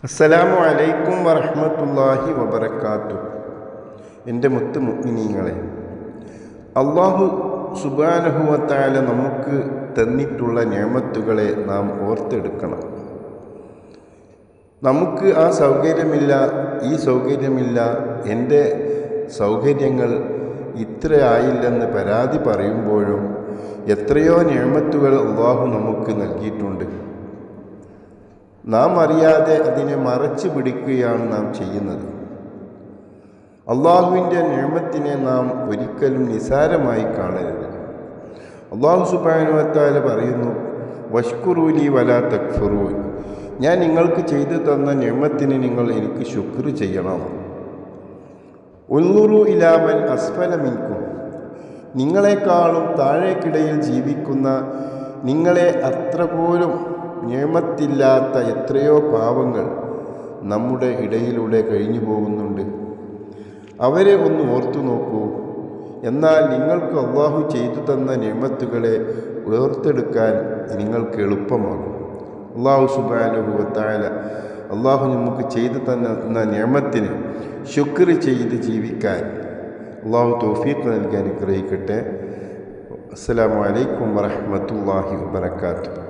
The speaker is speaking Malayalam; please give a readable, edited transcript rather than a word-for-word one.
അസ്സലാമു അലൈക്കും വറഹ്മത്തുള്ളാഹി വബറകാതുഹു. എൻ്റെ മുത്ത് മുഅ്മിനീങ്ങളെ, അല്ലാഹു സുബ്ഹാനഹു വ തആല നമുക്ക് തന്നിട്ടുള്ള നിഅമത്തുകളെ നാം ഓർത്തെടുക്കണം. നമുക്ക് ആ സൗകര്യമില്ല, ഈ സൗകര്യമില്ല, എൻ്റെ സൗകര്യങ്ങൾ ഇത്ര ആയില്ലെന്ന് പരാതി പറയുമ്പോഴും എത്രയോ നിഅമത്തുകൾ അല്ലാഹു നമുക്ക് നൽകിയിട്ടുണ്ട്. നാം അറിയാതെ അതിനെ മറച്ചു പിടിക്കുകയാണ് നാം ചെയ്യുന്നത്. അള്ളാഹുവിൻ്റെ നിഅമത്തിനെ നാം ഒരിക്കലും നിസാരമായി കാണരുത്. അല്ലാഹു സുബ്ഹാനഹു വ തആല പറയുന്നു, വഷ്കുറൂലി വലാ തക്ഫുറൂൻ, ഞാൻ നിങ്ങൾക്ക് ചെയ്തു തന്ന നിഅമത്തിന് നിങ്ങൾ എനിക്ക് ശുക്ർ ചെയ്യണം. ഉൻളുറു ഇലാ മൻ അസ്ഫല മിൻകും, നിങ്ങളെക്കാളും താഴേക്കിടയിൽ ജീവിക്കുന്ന, നിങ്ങളെ അത്ര പോലും നിഅമത്തില്ലാത്ത എത്രയോ പാവങ്ങൾ നമ്മുടെ ഇടയിലൂടെ കഴിഞ്ഞു പോകുന്നുണ്ട്. അവരെ ഒന്ന് ഓർത്തു നോക്കൂ. എന്നാൽ നിങ്ങൾക്ക് അല്ലാഹു ചെയ്തു തന്ന നിഅമത്തുകളെ ഓർത്തെടുക്കാൻ നിങ്ങൾക്ക് എളുപ്പമാകും. അല്ലാഹു സുബ്ഹാനഹു വ തആല അല്ലാഹു നമുക്ക് ചെയ്തു തന്ന നിഅമത്തിന് ശുക്ർ ചെയ്ത് ജീവിക്കാൻ അല്ലാഹു തൗഫീഖ് നൽകി അനുഗ്രഹിക്കട്ടെ. അസ്സലാമു അലൈക്കും വറഹ്മത്തുള്ളാഹി വബറകാതുഹു.